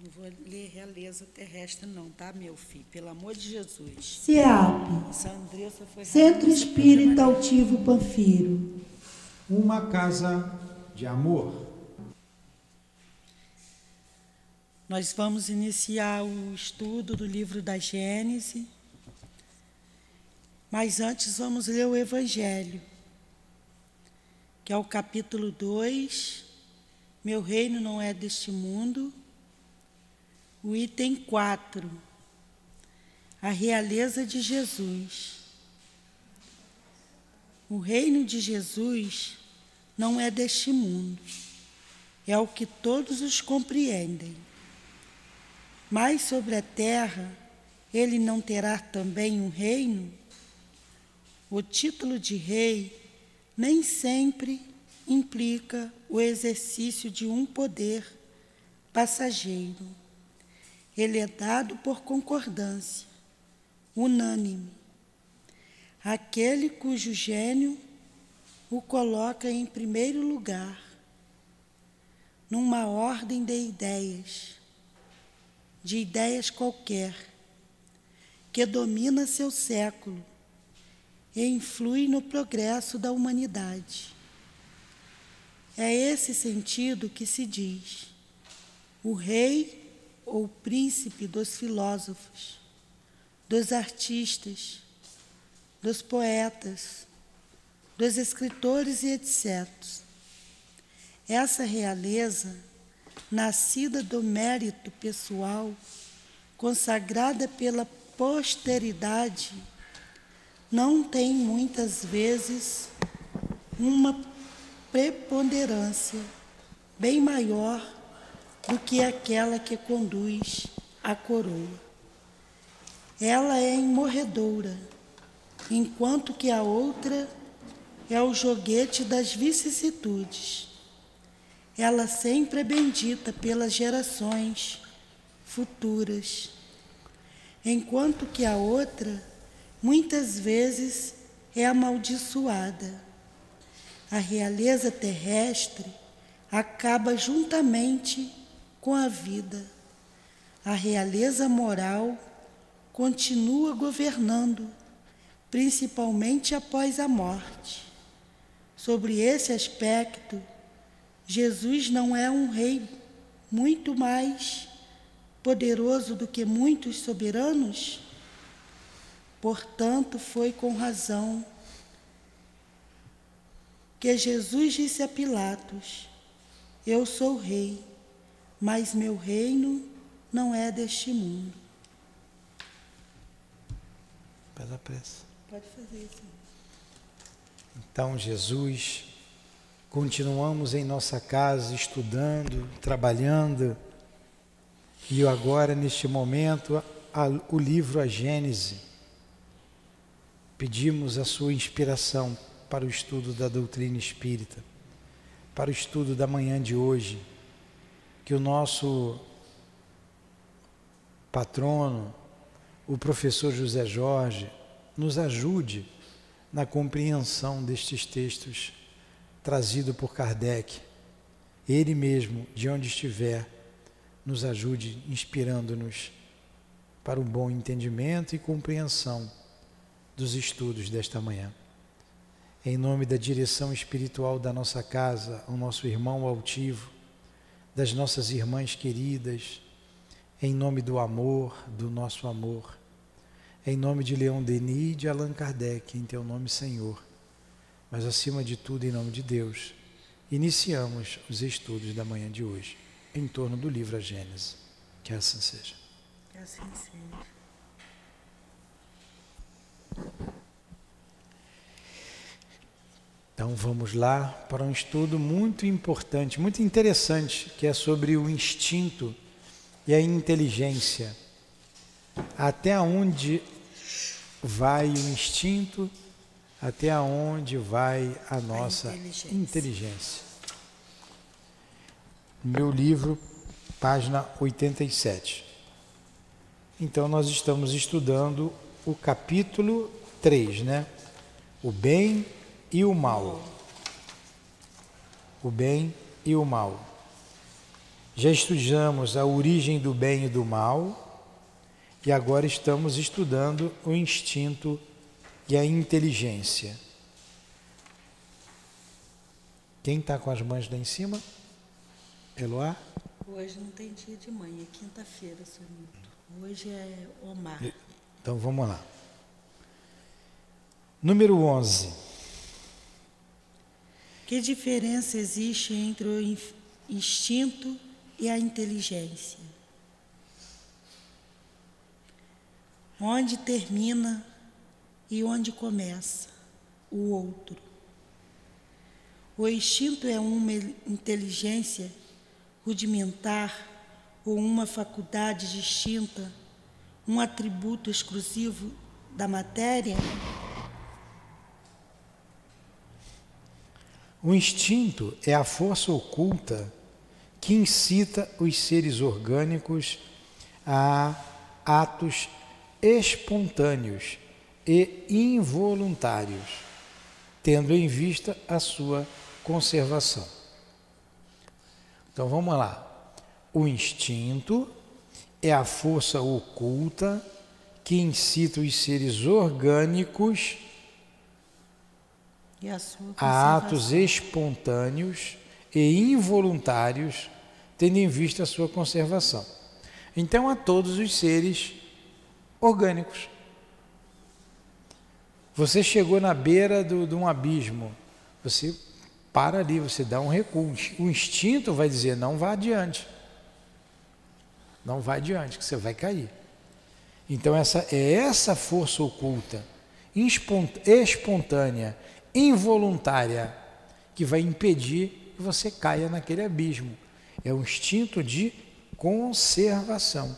Não vou ler Realeza Terrestre não, tá, meu filho? Pelo amor de Jesus. CEAP, Essa Andressa foi Centro Espírita Altivo Panfiro. Uma casa de amor. Nós vamos iniciar o estudo do livro da Gênese, mas antes vamos ler o Evangelho, que é o capítulo 2, Meu reino não é deste mundo, o item 4, a realeza de Jesus. O reino de Jesus não é deste mundo, é o que todos os compreendem. Mas sobre a terra, ele não terá também um reino? O título de rei nem sempre implica o exercício de um poder passageiro. Ele é dado por concordância, unânime. Aquele cujo gênio o coloca em primeiro lugar, numa ordem de ideias qualquer, que domina seu século e influi no progresso da humanidade. É esse sentido que se diz: o rei ou príncipe dos filósofos, dos artistas, dos poetas, dos escritores e etc. Essa realeza, nascida do mérito pessoal, consagrada pela posteridade, não tem muitas vezes uma preponderância bem maior do que aquela que conduz à coroa. Ela é imorredoura, enquanto que a outra é o joguete das vicissitudes. Ela sempre é bendita pelas gerações futuras, enquanto que a outra, muitas vezes, é amaldiçoada. A realeza terrestre acaba juntamente com a vida. A realeza moral continua governando, principalmente após a morte. Sobre esse aspecto, Jesus não é um rei muito mais poderoso do que muitos soberanos? Portanto, foi com razão que Jesus disse a Pilatos: eu sou rei, mas meu reino não é deste mundo. Pela pressa. Pode fazer isso. Então, Jesus, continuamos em nossa casa estudando, trabalhando, e agora, neste momento, o livro A Gênese. Pedimos a sua inspiração para o estudo da doutrina espírita, para o estudo da manhã de hoje, que o nosso patrono, o professor José Jorge, nos ajude na compreensão destes textos trazidos por Kardec. Ele mesmo, de onde estiver, nos ajude inspirando-nos para um bom entendimento e compreensão dos estudos desta manhã. Em nome da direção espiritual da nossa casa, o nosso irmão altivo, das nossas irmãs queridas, em nome do amor, do nosso amor, em nome de Leon Denis e de Allan Kardec, em teu nome, Senhor, mas acima de tudo, em nome de Deus, iniciamos os estudos da manhã de hoje, em torno do livro A Gênese. Que assim seja. Que assim seja. Então vamos lá para um estudo muito importante, muito interessante, que é sobre o instinto e a inteligência. Até onde vai o instinto, até onde vai a nossa inteligência. Meu livro, página 87. Então nós estamos estudando o capítulo 3, né? O bem e o mal. O bem e o mal. Já estudamos a origem do bem e do mal e agora estamos estudando o instinto e a inteligência. Quem está com as mãos lá em cima? Eloá? Hoje não tem dia de mãe, é quinta-feira, Sr. Milton. Hoje é Omar. Então vamos lá. Número 11. Que diferença existe entre o instinto e a inteligência? Onde termina e onde começa o outro? O instinto é uma inteligência rudimentar ou uma faculdade distinta, um atributo exclusivo da matéria? O instinto é a força oculta que incita os seres orgânicos a atos espontâneos e involuntários, tendo em vista a sua conservação. Então vamos lá. O instinto é a força oculta que incita os seres orgânicos a atos espontâneos e involuntários, tendo em vista a sua conservação. Então, a todos os seres orgânicos. Você chegou na beira de um abismo, você para ali, você dá um recuo. O instinto vai dizer, não vá adiante. Não vá adiante, que você vai cair. Então, essa força oculta, espontânea, involuntária, que vai impedir que você caia naquele abismo. É um instinto de conservação.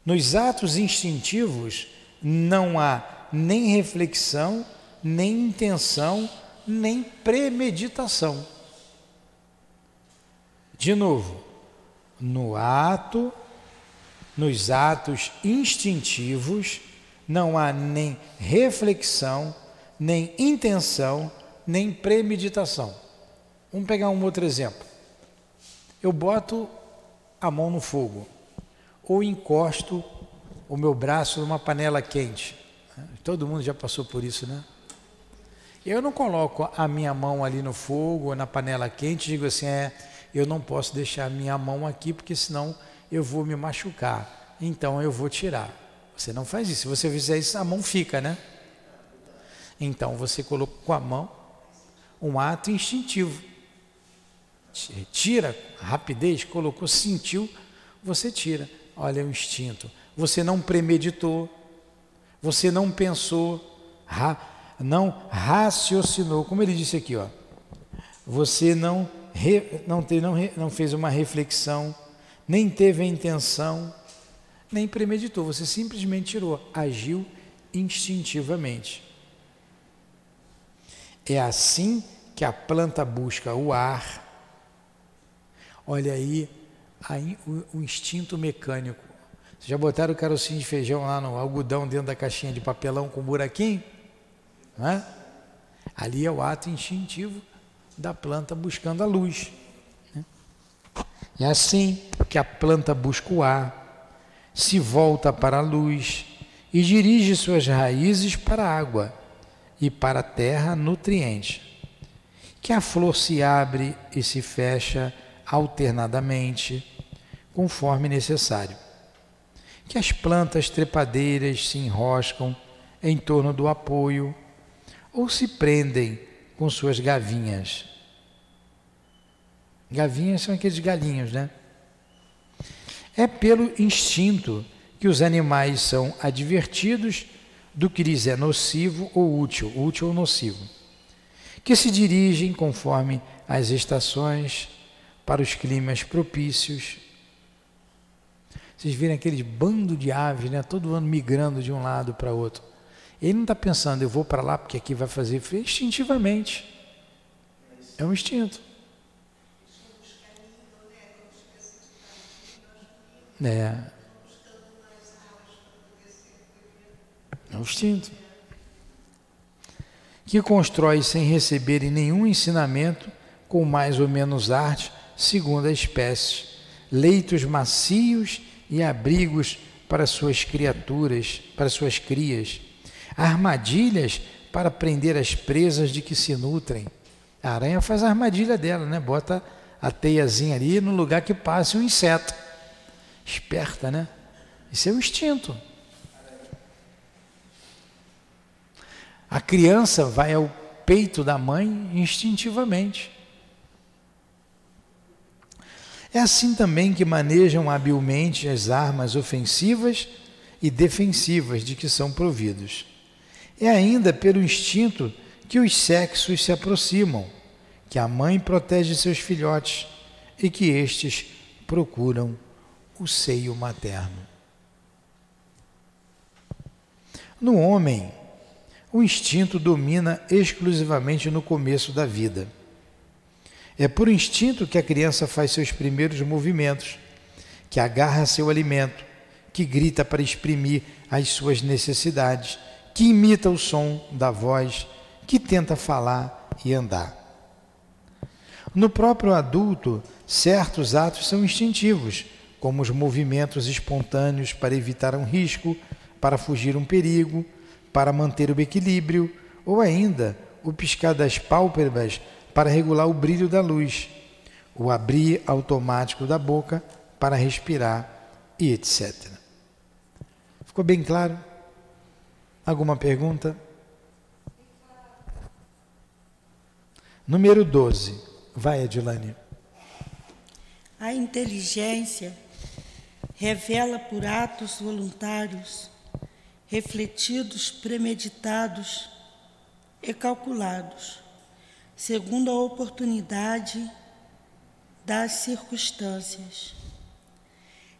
Nos atos instintivos não há nem reflexão, nem intenção, nem premeditação. De novo, nos atos instintivos não há nem reflexão, nem intenção, nem premeditação. Vamos pegar um outro exemplo. Eu boto a mão no fogo, ou encosto o meu braço numa panela quente. Todo mundo já passou por isso, né? Eu não coloco a minha mão ali no fogo, ou na panela quente, e digo assim, eu não posso deixar a minha mão aqui, porque senão eu vou me machucar. Então eu vou tirar. Você não faz isso. Se você fizer isso, a mão fica, né? Então você colocou com a mão um ato instintivo. Tira, rapidez, colocou, sentiu, você tira. Olha o instinto. Você não premeditou, você não pensou, não raciocinou. Como ele disse aqui, ó. Você não fez uma reflexão, nem teve a intenção, nem premeditou, você simplesmente tirou, agiu instintivamente. É assim que a planta busca o ar. Olha aí, o instinto mecânico. Vocês já botaram o carocinho de feijão lá no algodão dentro da caixinha de papelão com buraquinho? Não é? Ali é o ato instintivo da planta buscando a luz. É assim que a planta busca o ar, se volta para a luz e dirige suas raízes para a água e para a terra nutriente. Que a flor se abre e se fecha alternadamente, conforme necessário. Que as plantas trepadeiras se enroscam em torno do apoio ou se prendem com suas gavinhas. Gavinhas são aqueles galinhos, né? É pelo instinto que os animais são advertidos do que lhes é nocivo ou útil ou nocivo, que se dirigem conforme as estações para os climas propícios. Vocês viram aquele bando de aves, né? Todo ano migrando de um lado para outro. Ele não está pensando, eu vou para lá porque aqui vai fazer frio, instintivamente. É um instinto. É um instinto. Que constrói sem receber nenhum ensinamento com mais ou menos arte, segundo a espécie, leitos macios e abrigos para suas criaturas, para suas crias, armadilhas para prender as presas de que se nutrem. A aranha faz a armadilha dela, né? Bota a teiazinha ali no lugar que passe um inseto. Esperta, né? Isso é o instinto. A criança vai ao peito da mãe instintivamente. É assim também que manejam habilmente as armas ofensivas e defensivas de que são providos. É ainda pelo instinto que os sexos se aproximam, que a mãe protege seus filhotes e que estes procuram o seio materno. No homem, o instinto domina exclusivamente no começo da vida. É por instinto que a criança faz seus primeiros movimentos, que agarra seu alimento, que grita para exprimir as suas necessidades, que imita o som da voz, que tenta falar e andar. No próprio adulto, certos atos são instintivos, como os movimentos espontâneos para evitar um risco, para fugir um perigo, para manter o equilíbrio, ou ainda o piscar das pálpebras para regular o brilho da luz, o abrir automático da boca para respirar e etc. Ficou bem claro? Alguma pergunta? Número 12. Vai, Adilane. A inteligência revela por atos voluntários, refletidos, premeditados e calculados, segundo a oportunidade das circunstâncias.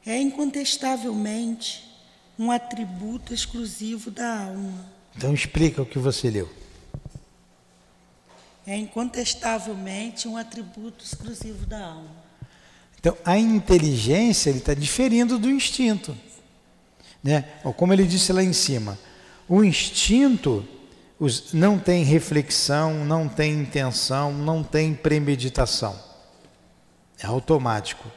É incontestavelmente um atributo exclusivo da alma. Então explica o que você leu. É incontestavelmente um atributo exclusivo da alma. Então a inteligência ele está diferindo do instinto, né? Como ele disse lá em cima, o instinto não tem reflexão, não tem intenção, não tem premeditação. É automático.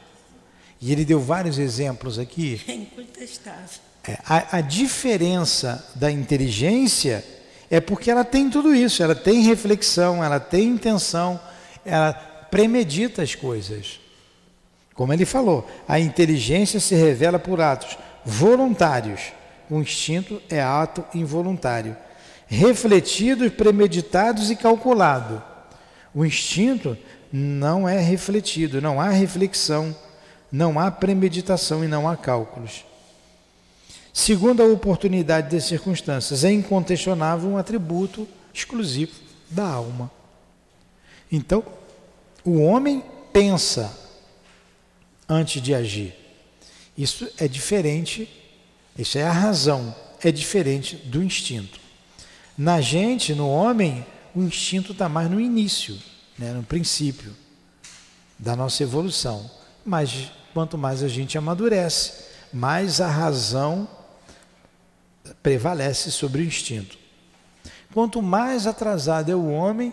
E ele deu vários exemplos aqui. É incontestável. A diferença da inteligência é porque ela tem tudo isso. Ela tem reflexão, ela tem intenção, ela premedita as coisas. Como ele falou, a inteligência se revela por atos voluntários. O instinto é ato involuntário. Refletidos, premeditados e calculado. O instinto não é refletido, não há reflexão, não há premeditação e não há cálculos. Segundo a oportunidade das circunstâncias, é incontestável um atributo exclusivo da alma. Então, o homem pensa antes de agir. Isso é diferente, isso é a razão, é diferente do instinto. Na gente, no homem, o instinto está mais no início, né, no princípio da nossa evolução. Mas quanto mais a gente amadurece, mais a razão prevalece sobre o instinto. Quanto mais atrasado é o homem,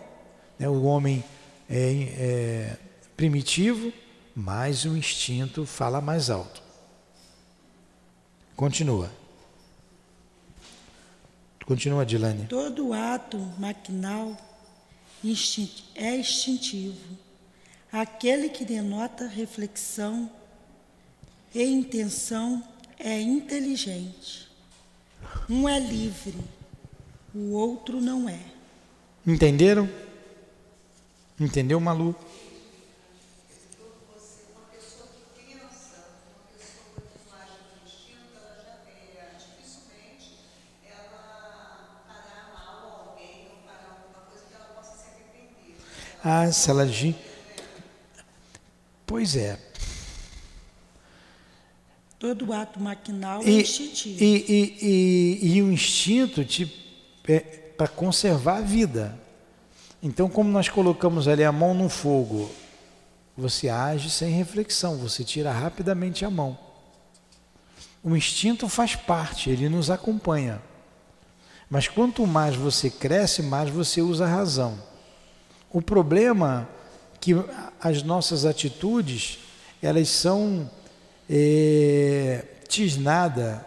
né, o homem é primitivo, mais o instinto fala mais alto. Continua. Continua, Dilane. Todo ato maquinal é instintivo. Aquele que denota reflexão e intenção é inteligente. Um é livre, o outro não é. Entenderam? Entendeu, Malu? Ah, se ela... Pois é. Todo ato maquinal é instintivo. E o instinto é para conservar a vida. Então, como nós colocamos ali a mão no fogo, você age sem reflexão, você tira rapidamente a mão. O instinto faz parte, ele nos acompanha. Mas quanto mais você cresce, mais você usa a razão. O problema é que as nossas atitudes, elas são tisnadas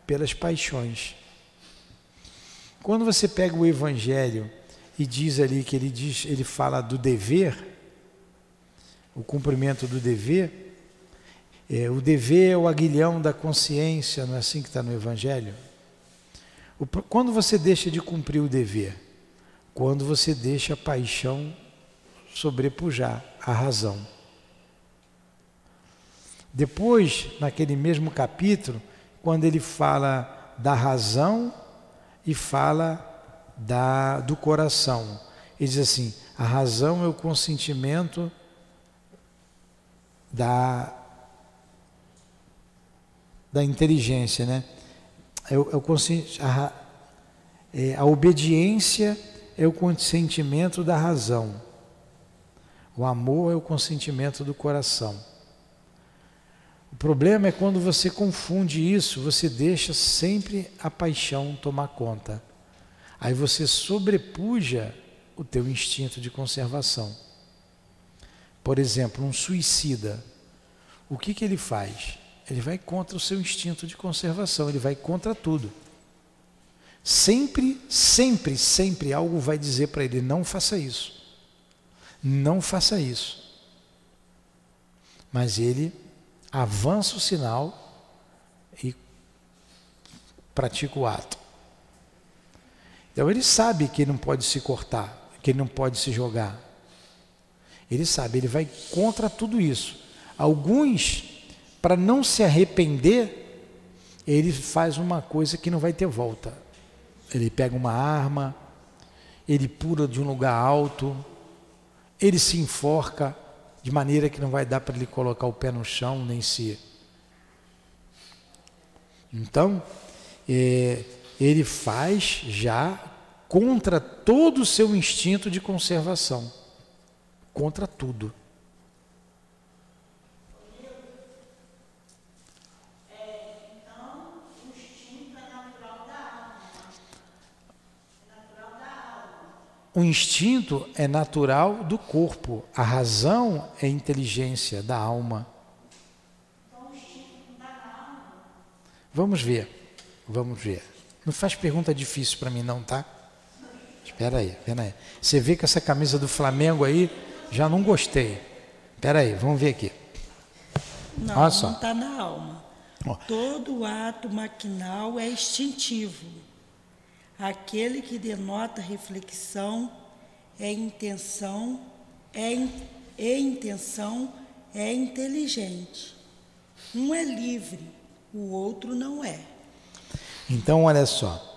pelas paixões. Quando você pega o Evangelho e diz ali que ele fala do dever, o cumprimento do dever, o dever é o aguilhão da consciência, não é assim que está no Evangelho? Quando você deixa de cumprir o dever? Quando você deixa a paixão sobrepujar a razão. Depois, naquele mesmo capítulo, quando ele fala da razão e fala do coração, ele diz assim: a razão é o consentimento da inteligência, né? A obediência é o consentimento da razão. O amor é o consentimento do coração. O problema é quando você confunde isso, você deixa sempre a paixão tomar conta. Aí você sobrepuja o teu instinto de conservação. Por exemplo, um suicida, o que ele faz? Ele vai contra o seu instinto de conservação, ele vai contra tudo. Sempre, sempre, sempre algo vai dizer para ele: não faça isso. Não faça isso. Mas ele avança o sinal e pratica o ato. Então ele sabe que ele não pode se cortar, que ele não pode se jogar. Ele sabe, ele vai contra tudo isso. Alguns, para não se arrepender, ele faz uma coisa que não vai ter volta. Ele pega uma arma, ele pula de um lugar alto, ele se enforca de maneira que não vai dar para ele colocar o pé no chão, nem se... Então, ele faz já contra todo o seu instinto de conservação, contra tudo. Então, o instinto é natural da alma. É natural da alma. O instinto é natural do corpo, a razão é a inteligência da alma. Então, o instinto não está na alma. Vamos ver. Não faz pergunta difícil para mim não, tá? Espera aí. Você vê que essa camisa do Flamengo aí, já não gostei. Espera aí, vamos ver aqui. Não, olha só. Não está na alma. Ó. Todo ato maquinal é instintivo. Aquele que denota reflexão intenção é inteligente. Um é livre, o outro não é. Então, olha só.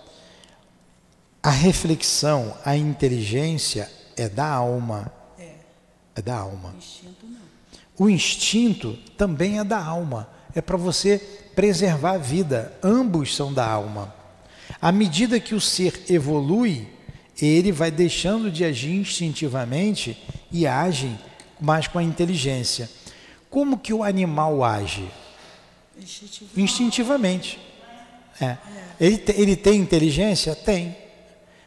A reflexão, a inteligência é da alma. É da alma. O instinto não. O instinto também é da alma. É para você preservar a vida. Ambos são da alma. À medida que o ser evolui, ele vai deixando de agir instintivamente e age mais com a inteligência. Como que o animal age? Instintivamente. Ele tem inteligência? Tem.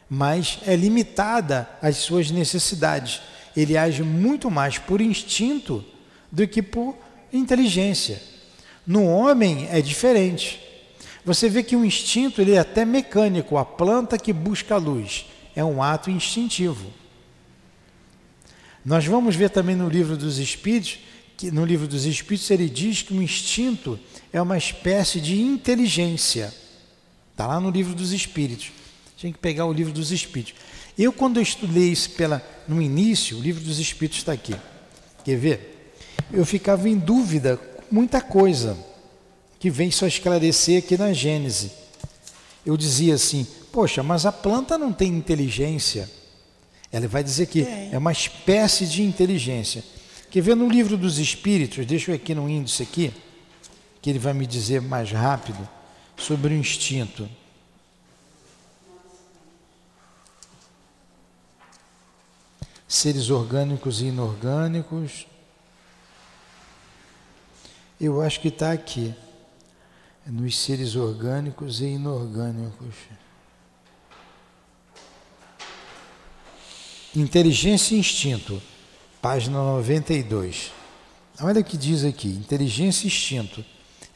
Mas é limitada às suas necessidades. Ele age muito mais por instinto do que por inteligência. No homem é diferente. Você vê que o instinto ele é até mecânico. A planta que busca a luz é um ato instintivo. Nós vamos ver também no livro dos Espíritos, que no livro dos Espíritos ele diz que o instinto é uma espécie de inteligência. Está lá no livro dos Espíritos. Tinha que pegar o livro dos Espíritos. Eu, quando eu estudei isso no início, o livro dos Espíritos está aqui. Quer ver? Eu ficava em dúvida com muita coisa que vem só esclarecer aqui na Gênese. Eu dizia assim: poxa, mas a planta não tem inteligência. Ela vai dizer que é uma espécie de inteligência. Quer ver no livro dos Espíritos? Deixa eu aqui no índice aqui, que ele vai me dizer mais rápido sobre o instinto. Seres orgânicos e inorgânicos. Eu acho que está aqui. Nos seres orgânicos e inorgânicos. Inteligência e instinto. página 92. Olha o que diz aqui, inteligência e instinto.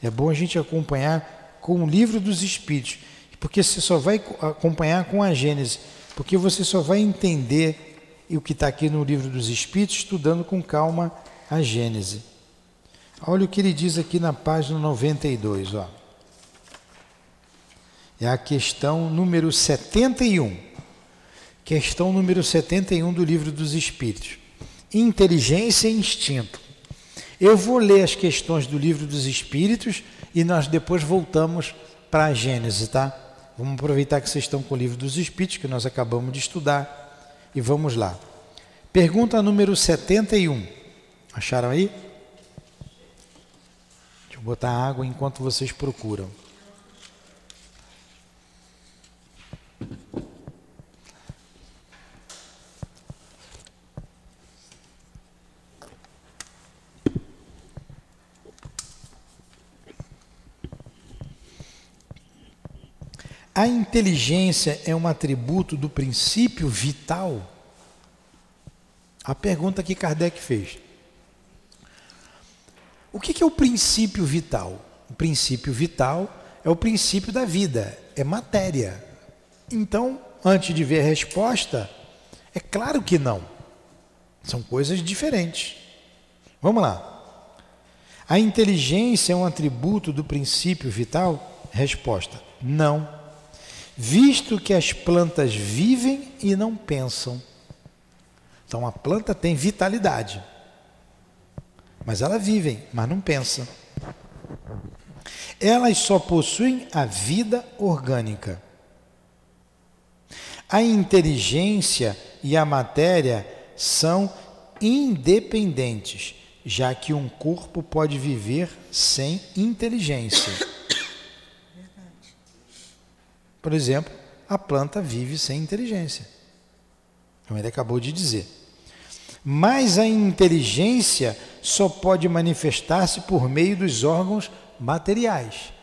É bom a gente acompanhar com o livro dos Espíritos, porque você só vai acompanhar com a Gênese, porque você só vai entender o que está aqui no livro dos Espíritos estudando com calma a Gênese. Olha o que ele diz aqui na página 92, ó. É a questão número 71. Questão número 71 do livro dos Espíritos. Inteligência e instinto. Eu vou ler as questões do livro dos Espíritos e nós depois voltamos para a Gênese, tá? Vamos aproveitar que vocês estão com o livro dos Espíritos, que nós acabamos de estudar, e vamos lá. Pergunta número 71. Acharam aí? Deixa eu botar água enquanto vocês procuram. A inteligência é um atributo do princípio vital? A pergunta que Kardec fez. O que é o princípio vital? O princípio vital é o princípio da vida, é matéria. Então, antes de ver a resposta, é claro que não. São coisas diferentes. Vamos lá. A inteligência é um atributo do princípio vital? Resposta: não. Visto que as plantas vivem e não pensam. Então a planta tem vitalidade, mas elas vivem, mas não pensam. Elas só possuem a vida orgânica. A inteligência e a matéria são independentes, já que um corpo pode viver sem inteligência. Por exemplo, a planta vive sem inteligência, como ele acabou de dizer. Mas a inteligência só pode manifestar-se por meio dos órgãos materiais.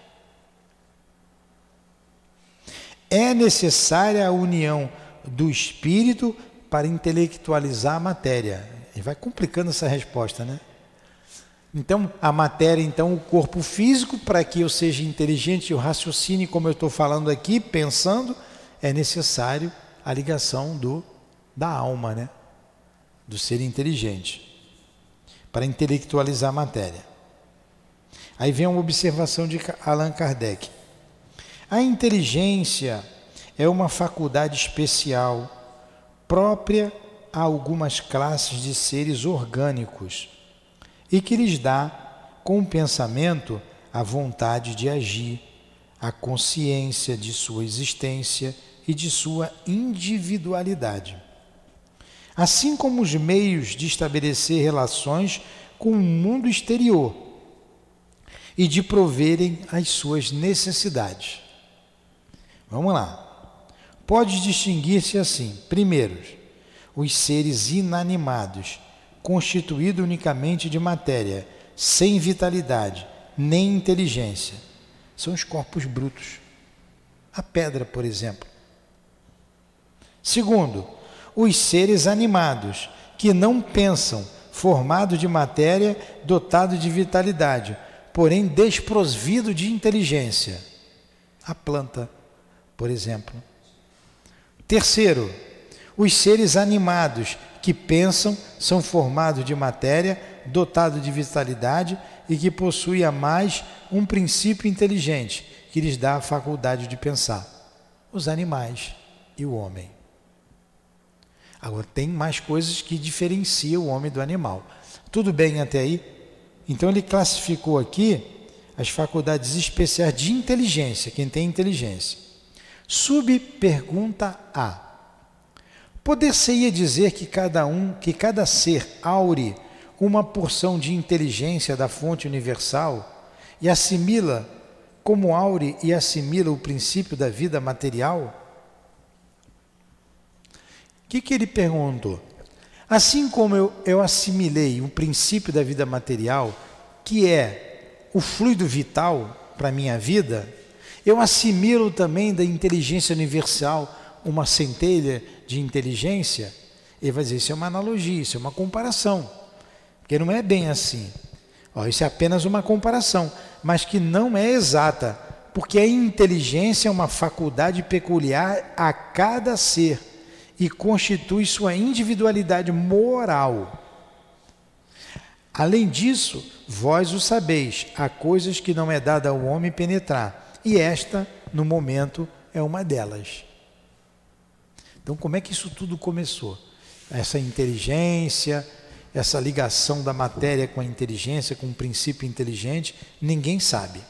É necessária a união do espírito para intelectualizar a matéria. E vai complicando essa resposta, né? Então, a matéria, então, o corpo físico, para que eu seja inteligente, eu raciocine como eu estou falando aqui, pensando, é necessário a ligação da alma, né? Do ser inteligente, para intelectualizar a matéria. Aí vem uma observação de Allan Kardec. A inteligência é uma faculdade especial, própria a algumas classes de seres orgânicos, e que lhes dá, com o pensamento, a vontade de agir, a consciência de sua existência e de sua individualidade, assim como os meios de estabelecer relações com o mundo exterior e de proverem as suas necessidades. Vamos lá. Pode distinguir-se assim: primeiro, os seres inanimados, constituído unicamente de matéria, sem vitalidade, nem inteligência. São os corpos brutos. A pedra, por exemplo. Segundo, os seres animados, que não pensam, formado de matéria, dotado de vitalidade, porém desprovido de inteligência. A planta, por exemplo. Terceiro, os seres animados, que pensam, são formados de matéria, dotados de vitalidade e que possuem a mais um princípio inteligente, que lhes dá a faculdade de pensar. Os animais e o homem. Agora, tem mais coisas que diferenciam o homem do animal. Tudo bem até aí? Então, ele classificou aqui as faculdades especiais de inteligência, quem tem inteligência. Subpergunta A. Poder-se-ia dizer que cada ser aure uma porção de inteligência da fonte universal e assimila, como aure e assimila o princípio da vida material? O que ele perguntou? Assim como eu assimilei o princípio da vida material, que é o fluido vital para a minha vida, eu assimilo também da inteligência universal uma centelha de inteligência. Ele vai dizer, isso é uma analogia, isso é uma comparação, porque não é bem assim. Isso é apenas uma comparação, mas que não é exata, porque a inteligência é uma faculdade peculiar a cada ser e constitui sua individualidade moral. Além disso, vós o sabeis, há coisas que não é dada ao homem penetrar, e esta, no momento, é uma delas. Então, como é que isso tudo começou? Essa inteligência, essa ligação da matéria com a inteligência, com o princípio inteligente, ninguém sabe.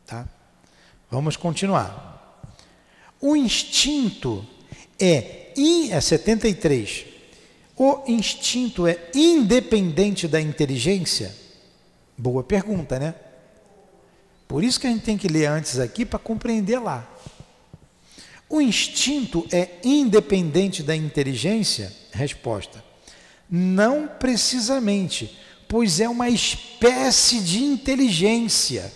Tá? Vamos continuar. O instinto é 73. O instinto é independente da inteligência? Boa pergunta, né? Por isso que a gente tem que ler antes aqui para compreender lá. O instinto é independente da inteligência? Resposta: não precisamente, pois é uma espécie de inteligência.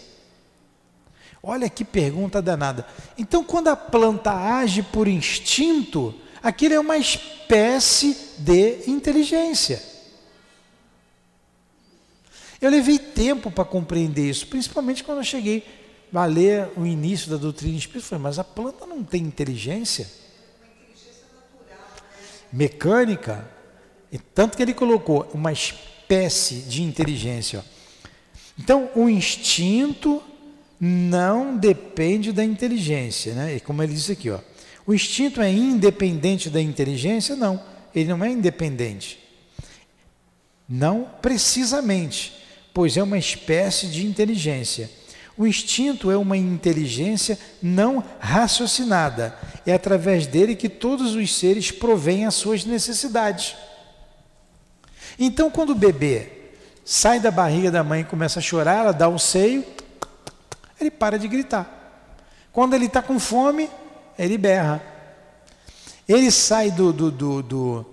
Olha que pergunta danada. Então, quando a planta age por instinto, aquilo é uma espécie de inteligência. Eu levei tempo para compreender isso, principalmente quando eu cheguei a ler o início da doutrina espírita. Eu falei, mas a planta não tem inteligência? Mecânica? E tanto que ele colocou uma espécie de inteligência. Então, o instinto não depende da inteligência, né? E como ele disse aqui, o instinto é independente da inteligência? Não, ele não é independente. Não precisamente, pois é uma espécie de inteligência. O instinto é uma inteligência não raciocinada. É através dele que todos os seres provêm as suas necessidades. Então, quando o bebê sai da barriga da mãe e começa a chorar, ela dá o seio, ele para de gritar. Quando ele está com fome, ele berra. Ele sai do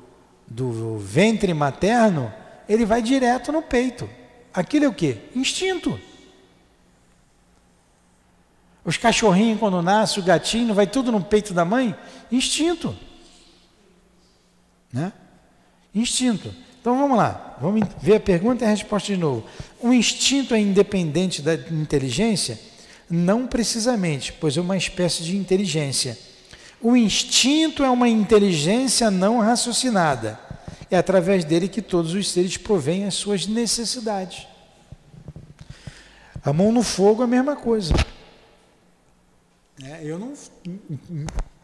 ventre materno, ele vai direto no peito. Aquilo é o quê? Instinto. Os cachorrinhos, quando nascem, o gatinho, vai tudo no peito da mãe? Instinto. Né? Instinto. Então vamos lá, vamos ver a pergunta e a resposta de novo. O instinto é independente da inteligência? Não precisamente, pois é uma espécie de inteligência. O instinto é uma inteligência não raciocinada. É através dele que todos os seres provêm as suas necessidades. A mão no fogo é a mesma coisa. Eu não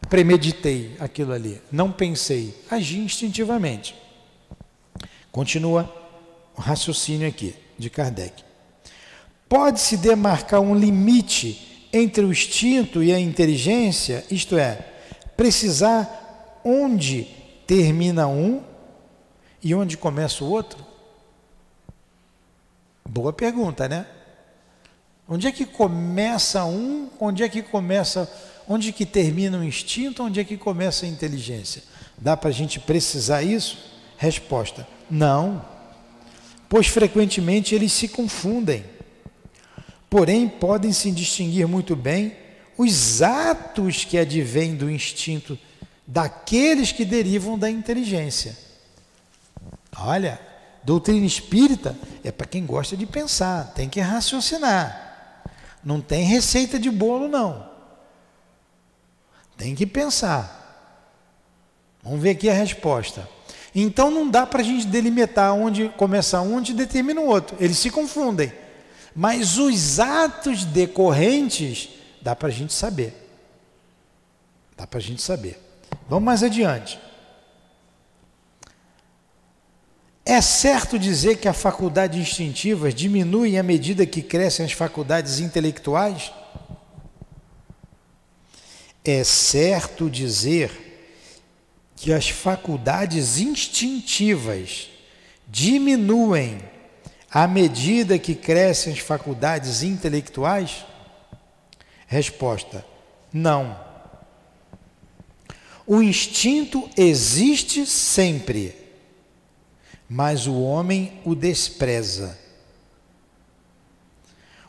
premeditei aquilo ali, não pensei, agi instintivamente. Continua o raciocínio aqui de Kardec. Pode-se demarcar um limite entre o instinto e a inteligência, isto é, precisar onde termina um e onde começa o outro? Boa pergunta, né? Onde é que começa um, onde que termina o instinto, onde é que começa a inteligência? Dá para a gente precisar isso? Resposta: não, pois frequentemente eles se confundem. Porém, podem se distinguir muito bem os atos que advêm do instinto daqueles que derivam da inteligência. Olha, doutrina espírita é para quem gosta de pensar, tem que raciocinar. Não tem receita de bolo, não. Tem que pensar. Vamos ver aqui a resposta. Então não dá para a gente delimitar onde começa um, onde determina o outro. Eles se confundem. Mas os atos decorrentes dá para a gente saber. Dá para a gente saber. Vamos mais adiante. É certo dizer que a faculdade instintiva diminui à medida que crescem as faculdades intelectuais? É certo dizer que as faculdades instintivas diminuem à medida que crescem as faculdades intelectuais? Resposta: não. O instinto existe sempre, mas o homem o despreza.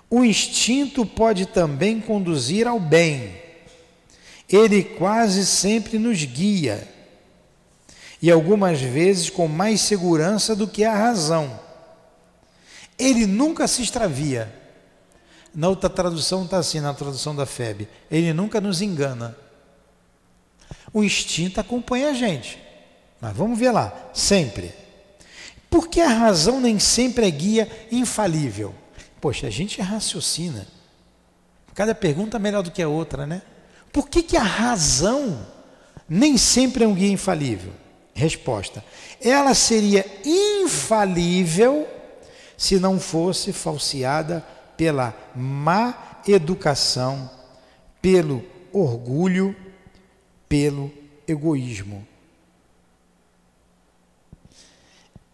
O instinto pode também conduzir ao bem. Ele quase sempre nos guia. e algumas vezes com mais segurança do que a razão. Ele nunca se extravia. Na outra tradução está assim, na tradução da FEB, ele nunca nos engana. O instinto acompanha a gente, mas vamos ver lá, sempre. Porque a razão nem sempre é guia infalível. Poxa, a gente raciocina. Cada pergunta é melhor do que a outra, né? Por que a razão nem sempre é um guia infalível? Resposta: ela seria infalível se não fosse falseada pela má educação, pelo orgulho, pelo egoísmo.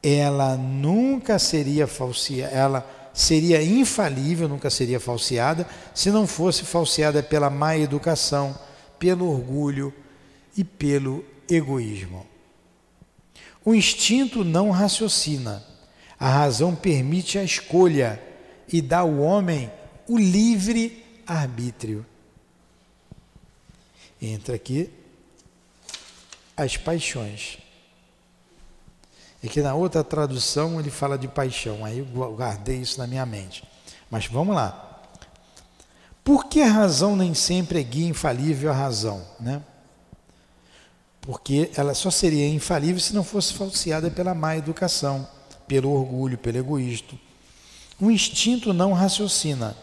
Ela nunca seria falseada, ela seria infalível, nunca seria falseada, se não fosse falseada pela má educação, pelo orgulho e pelo egoísmo. O instinto não raciocina, a razão permite a escolha e dá ao homem o livre arbítrio. Entra aqui as paixões. É que na outra tradução ele fala de paixão, aí eu guardei isso na minha mente. Mas vamos lá. Por que a razão nem sempre é guia infalível à razão, né? Porque ela só seria infalível se não fosse falseada pela má educação, pelo orgulho, pelo egoísmo. O instinto não raciocina.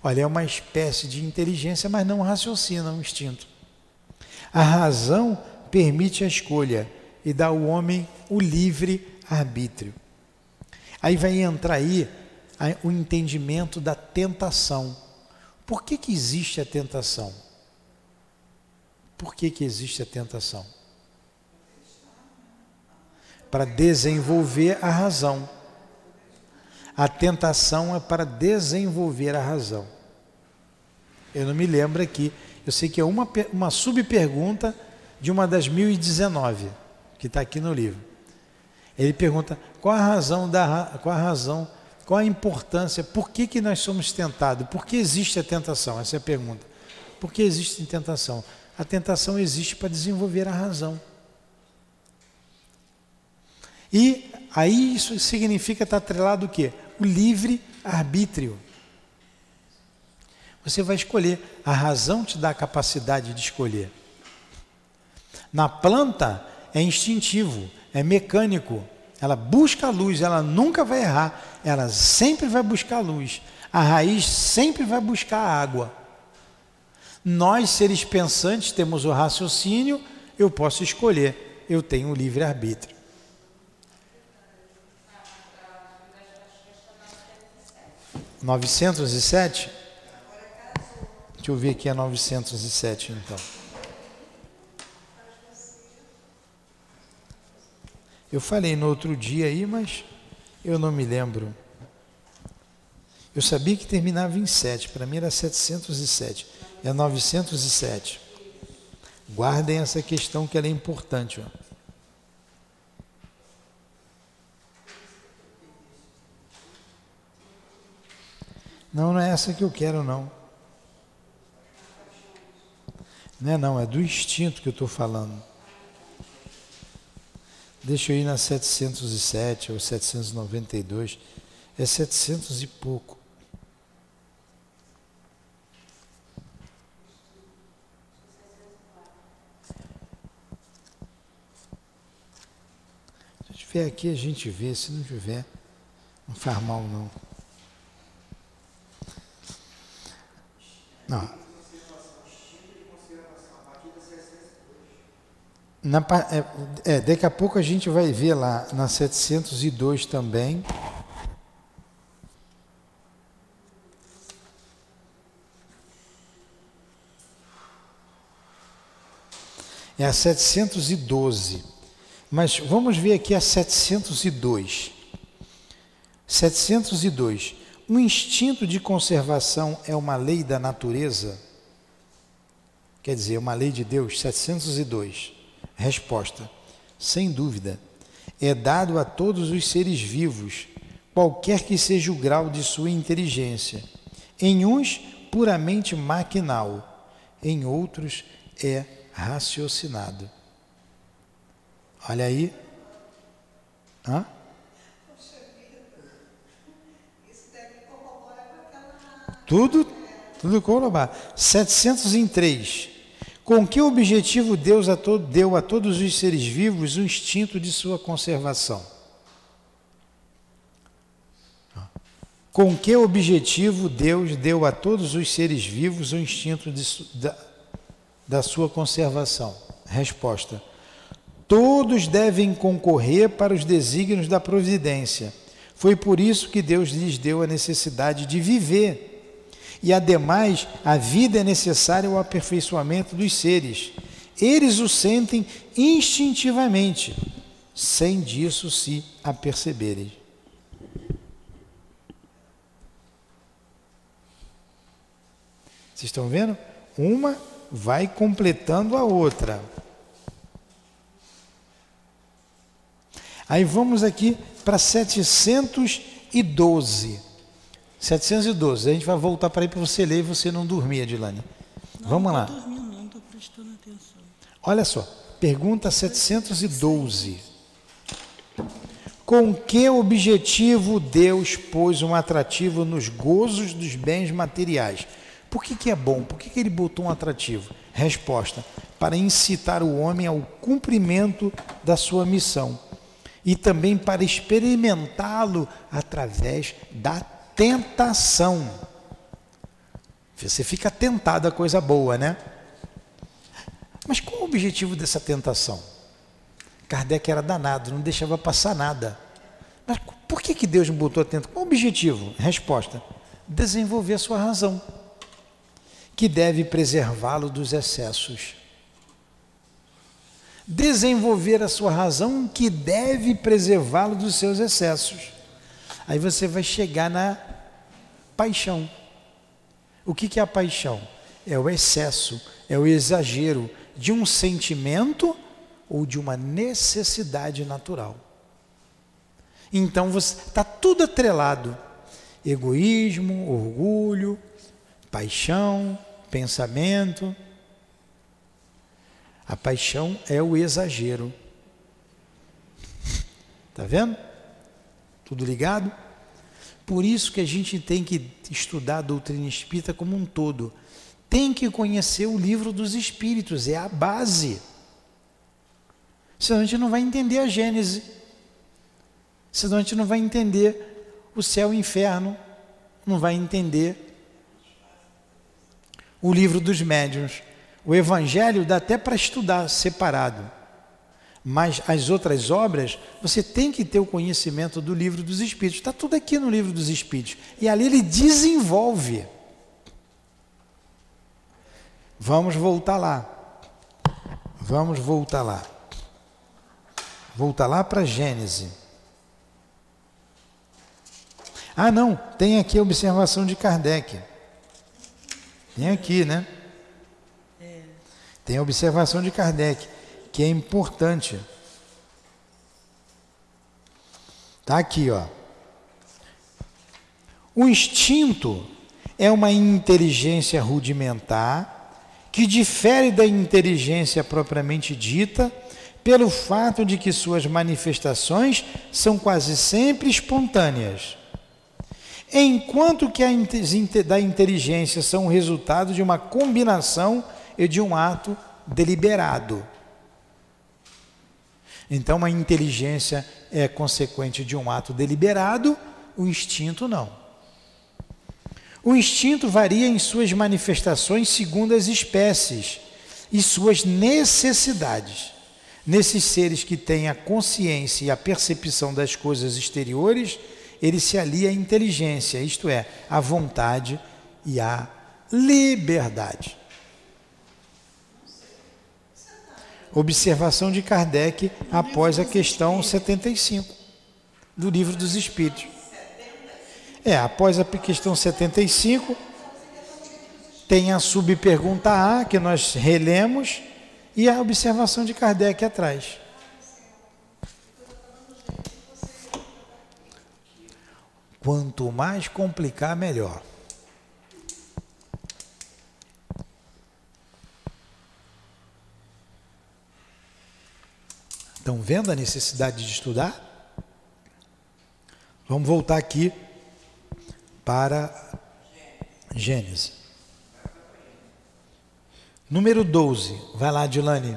Olha, é uma espécie de inteligência, mas não raciocina o instinto. A razão permite a escolha e dá ao homem o livre arbítrio. Aí vai entrar aí o entendimento da tentação. Por que existe a tentação? Por que existe a tentação? Para desenvolver a razão. A tentação é para desenvolver a razão. Eu não me lembro aqui. Eu sei que é uma subpergunta de uma das 1019, que está aqui no livro. Ele pergunta qual a importância, por que nós somos tentados? Por que existe a tentação? Essa é a pergunta. Por que existe a tentação? A tentação existe para desenvolver a razão. E aí isso significa estar atrelado o quê? O livre arbítrio. Você vai escolher. A razão te dá a capacidade de escolher. Na planta é instintivo, é mecânico. Ela busca a luz, ela nunca vai errar. Ela sempre vai buscar a luz. A raiz sempre vai buscar a água. Nós, seres pensantes, temos o raciocínio, eu posso escolher. Eu tenho o livre-arbítrio. (907) 907? Deixa eu ver aqui a 907 então. Eu falei no outro dia aí, mas eu não me lembro. Eu sabia que terminava em 7, para mim era 707. É 907. Guardem essa questão que ela é importante. Ó. Não, não é essa que eu quero, não. Não, é do instinto que eu estou falando. Deixa eu ir na 707 ou 792. É 700 e pouco. Se tiver aqui a gente vê, se não tiver, não faz mal não. Não. Daqui a pouco a gente vai ver lá na 702 também. É a 712. Mas vamos ver aqui a 702. 702. O instinto de conservação é uma lei da natureza? Quer dizer, uma lei de Deus? 702. Resposta: sem dúvida. É dado a todos os seres vivos, qualquer que seja o grau de sua inteligência. Em uns, puramente maquinal. Em outros, é raciocinado. Olha aí. Hã? Tudo corroborado. 703. Com que objetivo Deus deu a todos os seres vivos o instinto de sua conservação? Com que objetivo Deus deu a todos os seres vivos o instinto da sua conservação? Resposta: todos devem concorrer para os desígnios da providência. Foi por isso que Deus lhes deu a necessidade de viver. E, ademais, a vida é necessária ao aperfeiçoamento dos seres. Eles o sentem instintivamente, sem disso se aperceberem. Vocês estão vendo? Uma vai completando a outra. Aí vamos aqui para 712. 712, a gente vai voltar para aí para você ler e você não dormir, Adilane. Vamos lá. Não estou dormindo, não, estou prestando atenção. Olha só, pergunta 712. Com que objetivo Deus pôs um atrativo nos gozos dos bens materiais? Por que é bom? Por que ele botou um atrativo? Resposta: para incitar o homem ao cumprimento da sua missão e também para experimentá-lo através da tentação. Você fica tentado a coisa boa, né? Mas qual o objetivo dessa tentação? Kardec era danado, não deixava passar nada. Mas por que Deus me botou a tentação? Qual o objetivo? Resposta: desenvolver a sua razão, que deve preservá-lo dos excessos. Desenvolver a sua razão, que deve preservá-lo dos seus excessos. Aí você vai chegar na paixão. O que é a paixão? É o excesso, é o exagero de um sentimento ou de uma necessidade natural. Então está tudo atrelado: egoísmo, orgulho, paixão, pensamento. A paixão é o exagero. Está vendo? Tudo ligado? Por isso que a gente tem que estudar a doutrina espírita como um todo. Tem que conhecer o livro dos espíritos, é a base. Senão a gente não vai entender a Gênese. Senão a gente não vai entender o céu e o inferno. Não vai entender o livro dos médiuns. O Evangelho dá até para estudar separado. Mas as outras obras, você tem que ter o conhecimento do livro dos Espíritos. Está tudo aqui no livro dos Espíritos. E ali ele desenvolve. Vamos voltar lá. Vamos voltar lá. Voltar lá para Gênese. Ah, não. Tem aqui a observação de Kardec. Tem aqui, né? Tem a observação de Kardec, que é importante. Está aqui, ó. O instinto é uma inteligência rudimentar que difere da inteligência propriamente dita pelo fato de que suas manifestações são quase sempre espontâneas, enquanto que da inteligência são o resultado de uma combinação e de um ato deliberado. Então, a inteligência é consequente de um ato deliberado, o instinto não. O instinto varia em suas manifestações segundo as espécies e suas necessidades. Nesses seres que têm a consciência e a percepção das coisas exteriores, ele se alia à inteligência, isto é, à vontade e à liberdade. Observação de Kardec após a questão 75 do Livro dos Espíritos. Após a questão 75, tem a subpergunta A, que nós relemos, e a observação de Kardec atrás. Quanto mais complicar, melhor. Estão vendo a necessidade de estudar? Vamos voltar aqui para Gênesis. Número 12. Vai lá, Dilane.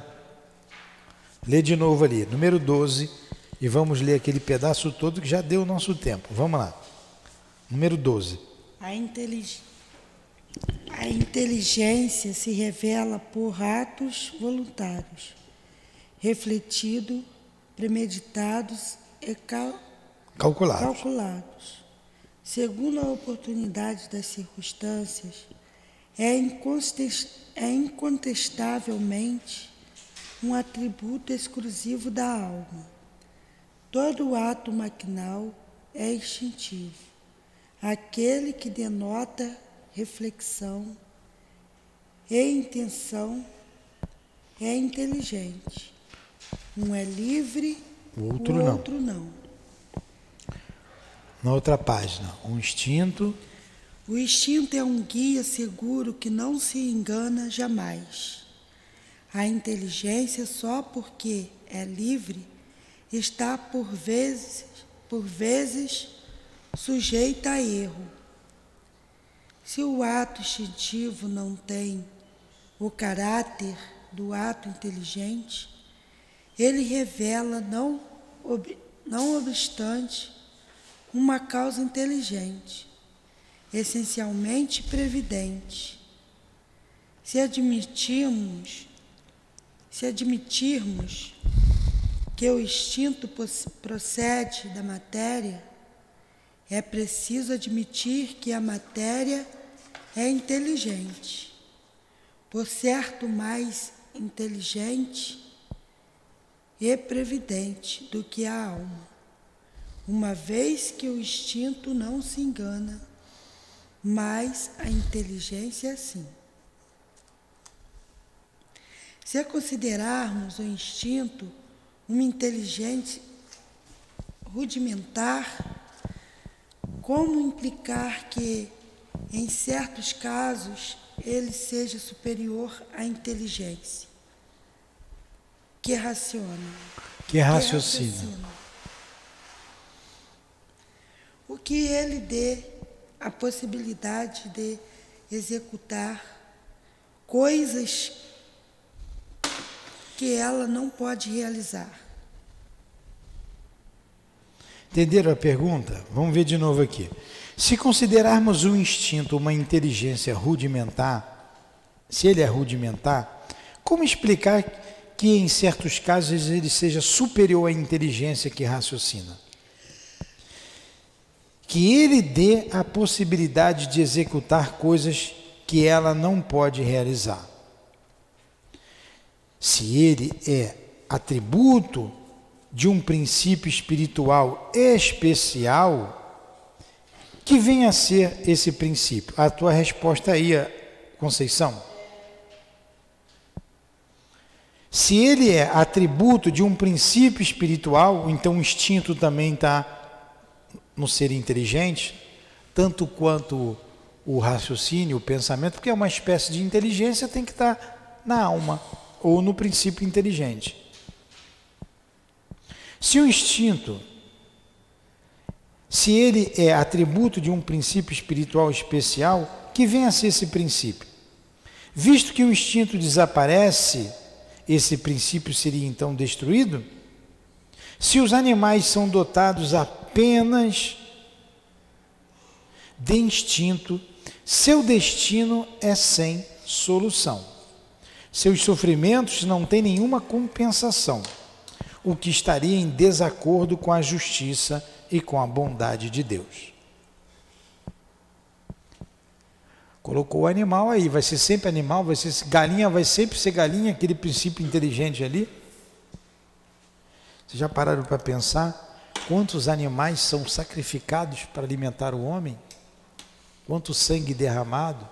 Lê de novo ali. Número 12. E vamos ler aquele pedaço todo que já deu o nosso tempo. Vamos lá. Número 12. A inteligência se revela por atos voluntários, refletidos, premeditados e calculados. Segundo a oportunidade das circunstâncias, é incontestavelmente um atributo exclusivo da alma. Todo ato maquinal é instintivo. Aquele que denota reflexão e intenção é inteligente. Um é livre, o outro não. Na outra página, um instinto. O instinto é um guia seguro que não se engana jamais. A inteligência, só porque é livre, está por vezes sujeita a erro. Se o ato instintivo não tem o caráter do ato inteligente, ele revela, não obstante, uma causa inteligente, essencialmente previdente. Se admitirmos que o instinto procede da matéria, é preciso admitir que a matéria é inteligente, por certo mais inteligente e previdente do que a alma, uma vez que o instinto não se engana, mas a inteligência é sim. Se considerarmos o instinto uma inteligência rudimentar, como implicar que, em certos casos, ele seja superior à inteligência que raciocina? O que ele dê a possibilidade de executar coisas que ela não pode realizar. Entenderam a pergunta? Vamos ver de novo aqui. Se considerarmos o instinto uma inteligência rudimentar, se ele é rudimentar, como explicar que em certos casos ele seja superior à inteligência que raciocina? Que ele dê a possibilidade de executar coisas que ela não pode realizar. Se ele é atributo de um princípio espiritual especial, que venha a ser esse princípio? A tua resposta aí, Conceição. Se ele é atributo de um princípio espiritual, então o instinto também está no ser inteligente, tanto quanto o raciocínio, o pensamento, porque é uma espécie de inteligência, tem que estar na alma ou no princípio inteligente. Se o instinto, se ele é atributo de um princípio espiritual especial, que venha a ser esse princípio. Visto que o instinto desaparece, esse princípio seria então destruído? Se os animais são dotados apenas de instinto, seu destino é sem solução. Seus sofrimentos não têm nenhuma compensação, o que estaria em desacordo com a justiça e com a bondade de Deus. Colocou o animal aí, vai ser sempre animal, vai ser galinha, vai sempre ser galinha, aquele princípio inteligente ali. Vocês já pararam para pensar quantos animais são sacrificados para alimentar o homem? Quanto sangue derramado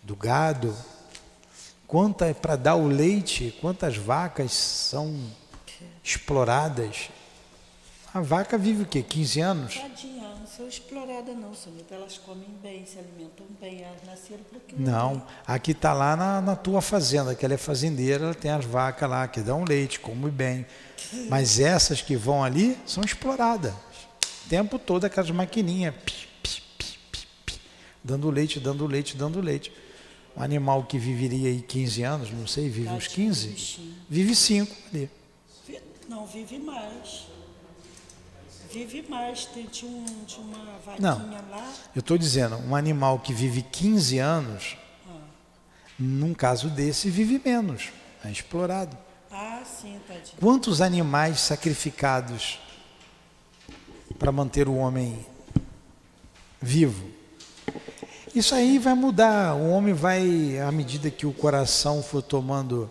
do gado? Quanto é para dar o leite? Quantas vacas são exploradas? A vaca vive o quê? 15 anos? Tadinha, não são exploradas não, Sonita. Elas comem bem, se alimentam bem, elas nasceram para aquilo. Não, aqui está lá na tua fazenda, que ela é fazendeira, ela tem as vacas lá que dão leite, comem bem. Mas essas que vão ali são exploradas. O tempo todo aquelas maquininhas, dando leite, dando leite, dando leite. Um animal que viveria aí 15 anos, não sei, vive uns 15? Bichinho. Vive 5 ali. Não, vive mais. Vive mais. Tinha uma vaquinha Não, lá. eu estou dizendo, um animal que vive 15 anos, num caso desse, vive menos. É explorado. Ah, sim, tadinho. Quantos animais sacrificados para manter o homem vivo? Isso aí vai mudar. O homem vai, à medida que o coração for tomando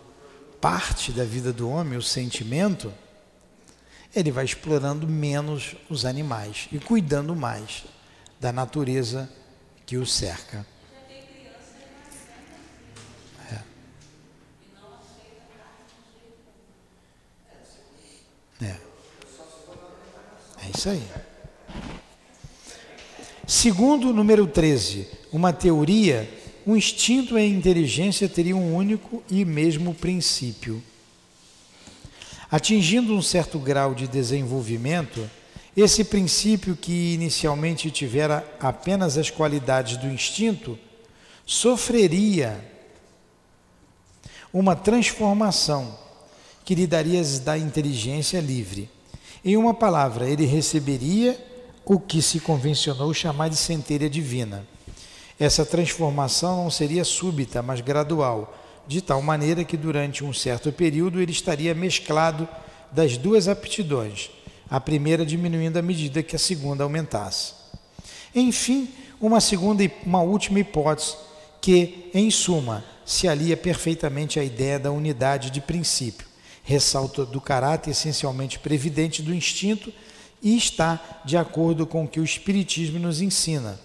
parte da vida do homem, o sentimento, ele vai explorando menos os animais e cuidando mais da natureza que o cerca. É isso aí. Segundo, número 13, uma teoria, o instinto e a inteligência teriam um único e mesmo princípio. Atingindo um certo grau de desenvolvimento, esse princípio, que inicialmente tivera apenas as qualidades do instinto, sofreria uma transformação que lhe daria da inteligência livre. Em uma palavra, ele receberia o que se convencionou chamar de centelha divina. Essa transformação não seria súbita, mas gradual, de tal maneira que durante um certo período ele estaria mesclado das duas aptidões, a primeira diminuindo à medida que a segunda aumentasse. Enfim, uma última hipótese que, em suma, se alia perfeitamente à ideia da unidade de princípio, ressalta do caráter essencialmente previdente do instinto e está de acordo com o que o Espiritismo nos ensina,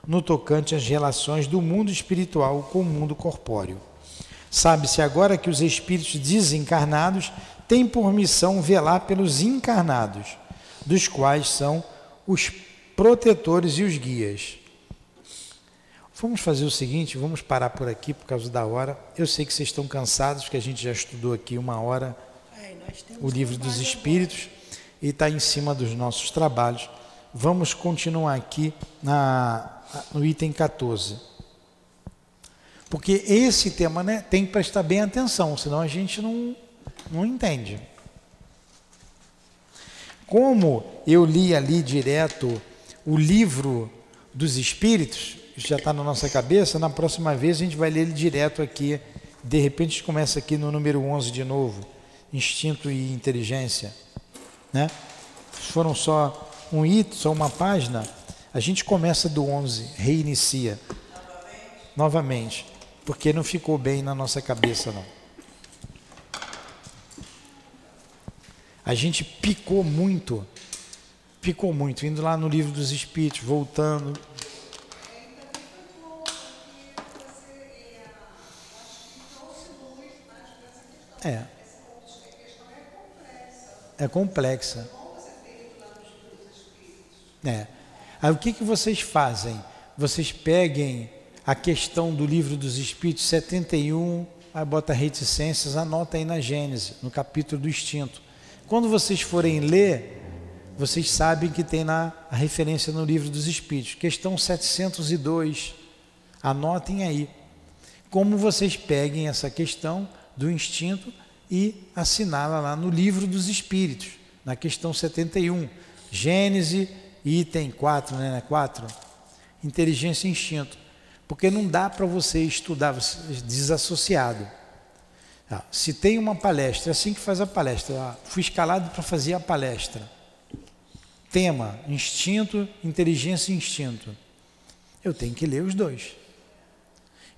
no tocante às relações do mundo espiritual com o mundo corpóreo. Sabe-se agora que os espíritos desencarnados têm por missão velar pelos encarnados, dos quais são os protetores e os guias. Vamos fazer o seguinte, vamos parar por aqui por causa da hora. Eu sei que vocês estão cansados, porque a gente já estudou aqui 1 hora o Livro dos Espíritos e está em cima dos nossos trabalhos. Vamos continuar aqui no item 14. Porque esse tema, né, tem que prestar bem atenção, senão a gente não entende. Como eu li ali direto o Livro dos Espíritos, já está na nossa cabeça, na próxima vez a gente vai ler ele direto aqui. De repente a gente começa aqui no número 11 de novo, instinto e inteligência, né? Foram só um item, só uma página, a gente começa do 11, reinicia novamente, porque não ficou bem na nossa cabeça não. A gente picou muito, indo lá no Livro dos Espíritos, voltando. É complexa. Aí o que vocês fazem? Vocês peguem a questão do Livro dos Espíritos 71, aí bota reticências, anota aí na Gênese, no capítulo do instinto. Quando vocês forem ler, vocês sabem que tem lá a referência no Livro dos Espíritos, questão 702, anotem aí. Como vocês peguem essa questão do instinto e assinala lá no Livro dos Espíritos, na questão 71, Gênese, item 4, né? 4, inteligência e instinto. Porque não dá para você estudar desassociado. Se tem uma palestra, é assim que faz a palestra. Fui escalado para fazer a palestra. Tema, instinto, inteligência e instinto. Eu tenho que ler os dois.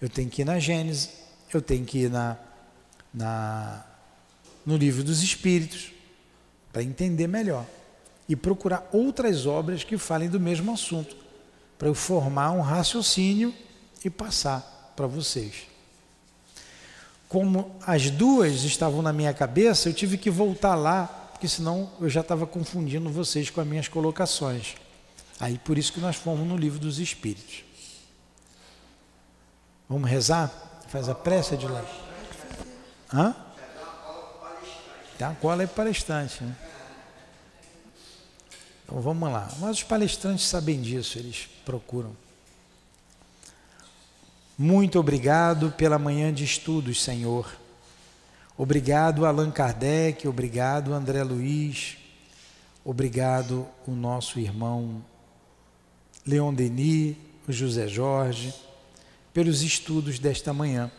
Eu tenho que ir na Gênese, eu tenho que ir no Livro dos Espíritos, para entender melhor. E procurar outras obras que falem do mesmo assunto, para eu formar um raciocínio e passar para vocês. Como as duas estavam na minha cabeça, eu tive que voltar lá porque senão eu já estava confundindo vocês com as minhas colocações. Aí por isso que nós fomos no Livro dos Espíritos. Vamos rezar? Faz a prece de lá. Hã? Tá, a cola é palestrante, né? Então vamos lá. Mas os palestrantes sabem disso, eles procuram. Muito obrigado pela manhã de estudos, Senhor. Obrigado, Allan Kardec, obrigado, André Luiz, obrigado, o nosso irmão Leon Denis, o José Jorge, pelos estudos desta manhã.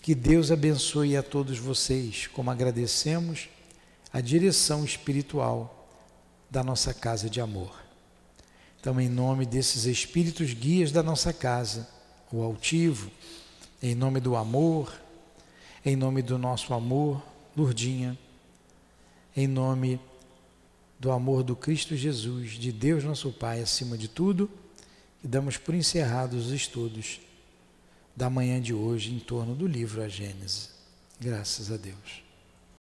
Que Deus abençoe a todos vocês, como agradecemos a direção espiritual da nossa casa de amor. Então, em nome desses espíritos guias da nossa casa, o altivo, em nome do amor, em nome do nosso amor, Lourdinha, em nome do amor do Cristo Jesus, de Deus nosso Pai, acima de tudo, e damos por encerrados os estudos da manhã de hoje em torno do livro A Gênese. Graças a Deus.